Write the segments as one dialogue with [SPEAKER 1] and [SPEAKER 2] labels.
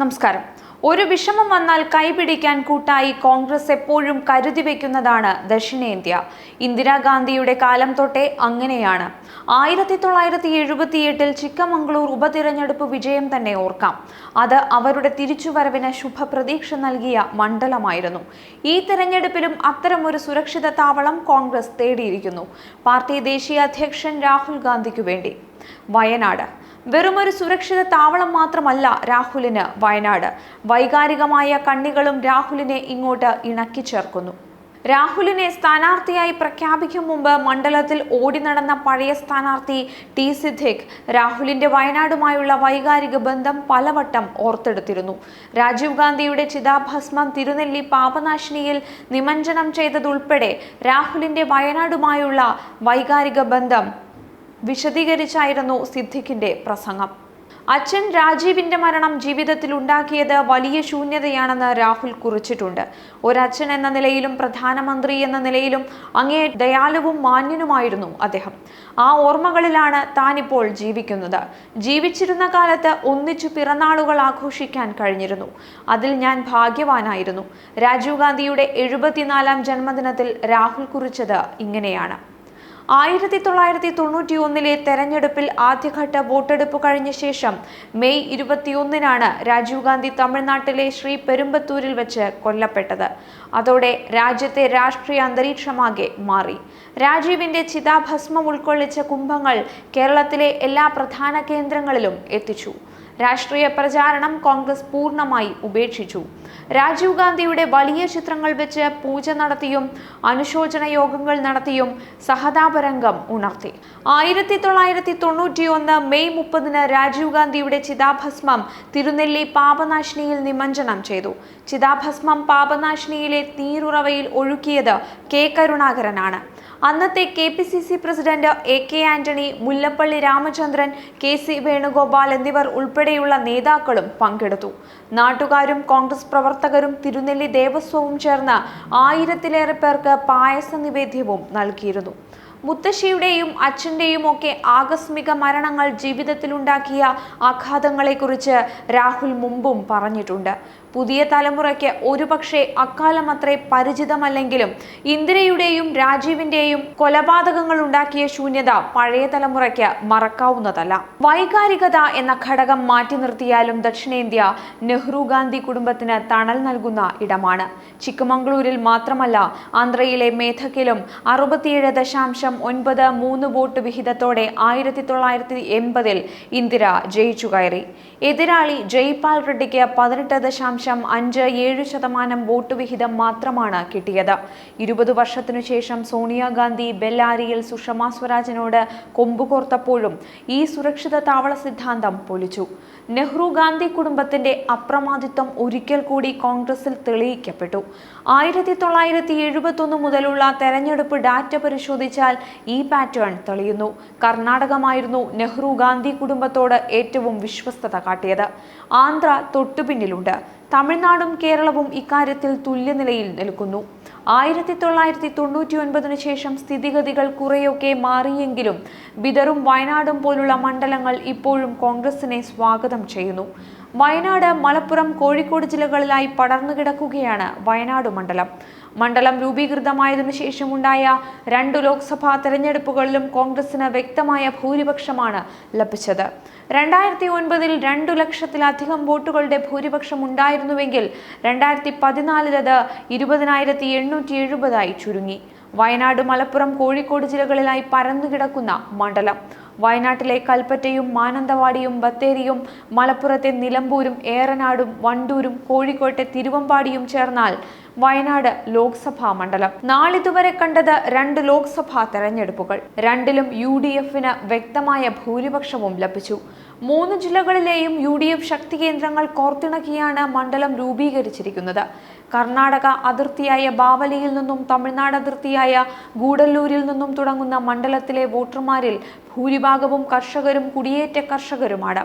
[SPEAKER 1] നമസ്കാരം. ഒരു വിഷമം വന്നാൽ കൈപിടിക്കാൻ കൂട്ടായി കോൺഗ്രസ് എപ്പോഴും കരുതി വെക്കുന്നതാണ് ദക്ഷിണേന്ത്യ. ഇന്ദിരാഗാന്ധിയുടെ കാലം തൊട്ടേ അങ്ങനെയാണ്. 1978 ചിക്കമംഗളൂർ ഉപതിരഞ്ഞെടുപ്പ് വിജയം തന്നെ ഓർക്കാം. അത് അവരുടെ തിരിച്ചുവരവിന് ശുഭപ്രതീക്ഷ നൽകിയ മണ്ഡലമായിരുന്നു. ഈ തെരഞ്ഞെടുപ്പിലും അത്തരമൊരു സുരക്ഷിത താവളം കോൺഗ്രസ് തേടിയിരിക്കുന്നു. പാർട്ടി ദേശീയ അധ്യക്ഷൻ രാഹുൽ ഗാന്ധിക്കു വേണ്ടി. വയനാട് വെറുമൊരു സുരക്ഷിത താവളം മാത്രമല്ല രാഹുലിന് വയനാട്. വൈകാരികമായ കണ്ണികളും രാഹുലിനെ ഇങ്ങോട്ട് ഇണക്കിച്ചേർക്കുന്നു. രാഹുലിനെ സ്ഥാനാർത്ഥിയായി പ്രഖ്യാപിക്കും മുമ്പ് മണ്ഡലത്തിൽ ഓടി നടന്ന പഴയ സ്ഥാനാർത്ഥി ടി സിദ്ദിഖ് രാഹുലിന്റെ വയനാടുമായുള്ള വൈകാരിക ബന്ധം പലവട്ടം ഓർത്തെടുത്തിരുന്നു. രാജീവ് ഗാന്ധിയുടെ ചിതാഭസ്മം തിരുനെല്ലി പാപനാശിനിയിൽ നിമജ്ജനം ചെയ്തതുൾപ്പെടെ രാഹുലിന്റെ വയനാടുമായുള്ള വൈകാരിക ബന്ധം വിശദീകരിച്ചായിരുന്നു സിദ്ദിഖിന്റെ പ്രസംഗം. അച്ഛൻ രാജീവിന്റെ മരണം ജീവിതത്തിൽ ഉണ്ടാക്കിയത് വലിയ ശൂന്യതയാണെന്ന് രാഹുൽ കുറിച്ചിട്ടുണ്ട്. ഒരച്ഛൻ എന്ന നിലയിലും പ്രധാനമന്ത്രി എന്ന നിലയിലും അങ്ങേ ദയാലുവും മാന്യനുമായിരുന്നു അദ്ദേഹം. ആ ഓർമ്മകളിലാണ് താനിപ്പോൾ ജീവിക്കുന്നത്. ജീവിച്ചിരുന്ന കാലത്ത് ഒന്നിച്ചു പിറന്നാളുകൾ ആഘോഷിക്കാൻ കഴിഞ്ഞിരുന്നു. അതിൽ ഞാൻ ഭാഗ്യവാനായിരുന്നു. രാജീവ് ഗാന്ധിയുടെ 74ാം ജന്മദിനത്തിൽ രാഹുൽ കുറിച്ചത് ഇങ്ങനെയാണ്. 1991 തെരഞ്ഞെടുപ്പിൽ ആദ്യഘട്ട വോട്ടെടുപ്പ് കഴിഞ്ഞ ശേഷം മെയ് 21 രാജീവ് ഗാന്ധി തമിഴ്നാട്ടിലെ ശ്രീപെരുമ്പത്തൂരിൽ വെച്ച് കൊല്ലപ്പെട്ടത്. അതോടെ രാജ്യത്തെ രാഷ്ട്രീയ അന്തരീക്ഷമാകെ മാറി. രാജീവിന്റെ ചിതാഭസ്മം ഉൾക്കൊള്ളിച്ച കുംഭങ്ങൾ കേരളത്തിലെ എല്ലാ പ്രധാന കേന്ദ്രങ്ങളിലും എത്തിച്ചു. രാഷ്ട്രീയ പ്രചാരണം കോൺഗ്രസ് പൂർണ്ണമായി ഉപേക്ഷിച്ചു. രാജീവ് ഗാന്ധിയുടെ വലിയ ചിത്രങ്ങൾ വെച്ച് പൂജ നടത്തിയും അനുശോചന യോഗങ്ങൾ നടത്തിയും സഹതാപരംഗം ഉണർത്തി. 1991 മെയ് 30 രാജീവ് ഗാന്ധിയുടെ ചിതാഭസ്മം തിരുനെല്ലി പാപനാശിനിയിൽ നിമജ്ജനം ചെയ്തു. ചിതാഭസ്മം പാപനാശിനിയിലെ നീരുറവയിൽ ഒഴുക്കിയത് കെ കരുണാകരനാണ്. അന്നത്തെ KPCC president AK Antony, Mullappally Ramachandran, KC Venugopal എന്നിവർ ഉൾപ്പെടെയുള്ള നേതാക്കളും പങ്കെടുത്തു. നാട്ടുകാരും കോൺഗ്രസ് പ്രവർത്തകരും തിരുനെല്ലി ദേവസ്വവും ചേർന്ന് 1000-ലേറെ പേർക്ക് പായസ നിവേദ്യവും നൽകിയിരുന്നു. മുത്തശ്ശിയുടെയും അച്ഛൻ്റെയും ഒക്കെ ആകസ്മിക മരണങ്ങൾ ജീവിതത്തിലുണ്ടാക്കിയ ആഘാതങ്ങളെക്കുറിച്ച് രാഹുൽ മുമ്പും പറഞ്ഞിട്ടുണ്ട്. പുതിയ തലമുറയ്ക്ക് ഒരുപക്ഷെ അക്കാലം അത്രേ പരിചിതമല്ലെങ്കിലും ഇന്ദിരയുടെയും രാജീവിന്റെയും കൊലപാതകങ്ങൾ ഉണ്ടാക്കിയ ശൂന്യത പഴയ തലമുറയ്ക്ക് മറക്കാവുന്നതല്ല. വൈകാരികത എന്ന ഘടകം മാറ്റി നിർത്തിയാലും ദക്ഷിണേന്ത്യ നെഹ്റു ഗാന്ധി കുടുംബത്തിന് തണൽ നൽകുന്ന ഇടമാണ്. ചിക്കമംഗളൂരിൽ മാത്രമല്ല, ആന്ധ്രയിലെ മേധക്കിലും 67.93 വോട്ട് വിഹിതത്തോടെ 1980 ഇന്ദിര ജയിച്ചു കയറി. എതിരാളി ജയ്പാൽ റെഡ്ഡിക്ക് 18.57% വോട്ട് വിഹിതം മാത്രമാണ് കിട്ടിയത്. 20 വർഷത്തിനു ശേഷം സോണിയാഗാന്ധി ബെല്ലാരിയിൽ സുഷമ സ്വരാജിനോട് കൊമ്പുകോർത്തപ്പോഴും ഈ സുരക്ഷിത താവള സിദ്ധാന്തം പൊലിച്ചു. നെഹ്റു ഗാന്ധി കുടുംബത്തിന്റെ അപ്രമാദിത്വം ഒരിക്കൽ കൂടി കോൺഗ്രസിൽ തെളിയിക്കപ്പെട്ടു. 1971 മുതലുള്ള തെരഞ്ഞെടുപ്പ് ഡാറ്റ പരിശോധിച്ചാൽ ഈ പാറ്റേൺ തെളിയുന്നു. കർണാടകമായിരുന്നു നെഹ്റു ഗാന്ധി കുടുംബത്തോട് ഏറ്റവും വിശ്വസ്തത കാട്ടിയത്. ആന്ധ്ര തൊട്ടുപിന്നിലുണ്ട്. തമിഴ്നാടും കേരളവും ഇക്കാര്യത്തിൽ തുല്യനിലയിൽ നിൽക്കുന്നു. 1999 ശേഷം സ്ഥിതിഗതികൾ കുറെയൊക്കെ മാറിയെങ്കിലും ബിദറും വയനാടും പോലുള്ള മണ്ഡലങ്ങൾ ഇപ്പോഴും കോൺഗ്രസിനെ സ്വാഗതം ചെയ്യുന്നു. വയനാട്, മലപ്പുറം, കോഴിക്കോട് ജില്ലകളിലായി പടർന്നു കിടക്കുകയാണ് വയനാട് മണ്ഡലം. മണ്ഡലം രൂപീകൃതമായതിനു ശേഷമുണ്ടായ 2 ലോക്സഭാ തെരഞ്ഞെടുപ്പുകളിലും കോൺഗ്രസിന് വ്യക്തമായ ഭൂരിപക്ഷമാണ് ലഭിച്ചത്. 2009 2 ലക്ഷത്തിലധികം വോട്ടുകളുടെ ഭൂരിപക്ഷം ഉണ്ടായിരുന്നുവെങ്കിൽ 2014 അത് 20,870 ചുരുങ്ങി. വയനാട്, മലപ്പുറം, കോഴിക്കോട് ജില്ലകളിലായി പരന്നുകിടക്കുന്ന മണ്ഡലം. വയനാട്ടിലെ കൽപ്പറ്റയും മാനന്തവാടിയും ബത്തേരിയും മലപ്പുറത്തെ നിലമ്പൂരും ഏറനാടും വണ്ടൂരും കോഴിക്കോട്ടെ തിരുവമ്പാടിയും ചേർന്നാൽ വയനാട് ലോക്സഭാ മണ്ഡലം. നാളിതുവരെ കണ്ടത് 2 ലോക്സഭാ തെരഞ്ഞെടുപ്പുകൾ. രണ്ടിലും UDFന് വ്യക്തമായ ഭൂരിപക്ഷവും ലഭിച്ചു. 3 ജില്ലകളിലെയും UDF ശക്തി കേന്ദ്രങ്ങൾ കോർത്തിണക്കിയാണ് മണ്ഡലം രൂപീകരിച്ചിരിക്കുന്നത്. കർണാടക അതിർത്തിയായ ബാവലിയിൽ നിന്നും തമിഴ്നാട് അതിർത്തിയായ ഗൂഡല്ലൂരിൽ നിന്നും തുടങ്ങുന്ന മണ്ഡലത്തിലെ വോട്ടർമാരിൽ ഭൂരിഭാഗവും കർഷകരും കുടിയേറ്റ കർഷകരുമാണ്.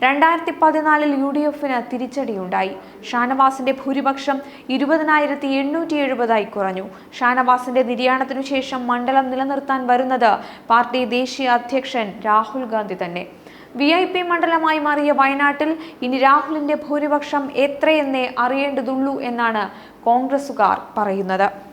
[SPEAKER 1] 2014 UDFന് തിരിച്ചടിയുണ്ടായി. ഷാനവാസിന്റെ ഭൂരിപക്ഷം 20,870 കുറഞ്ഞു. ഷാനവാസിന്റെ നിര്യാണത്തിനു ശേഷം മണ്ഡലം നിലനിർത്താൻ വരുന്നത് പാർട്ടി ദേശീയ അധ്യക്ഷൻ രാഹുൽ ഗാന്ധി തന്നെ. VIP മണ്ഡലമായി മാറിയ വയനാട്ടിൽ ഇനി രാഹുലിന്റെ ഭൂരിപക്ഷം എത്രയെന്നേ അറിയേണ്ടതുള്ളൂ എന്നാണ് കോൺഗ്രസുകാർ പറയുന്നത്.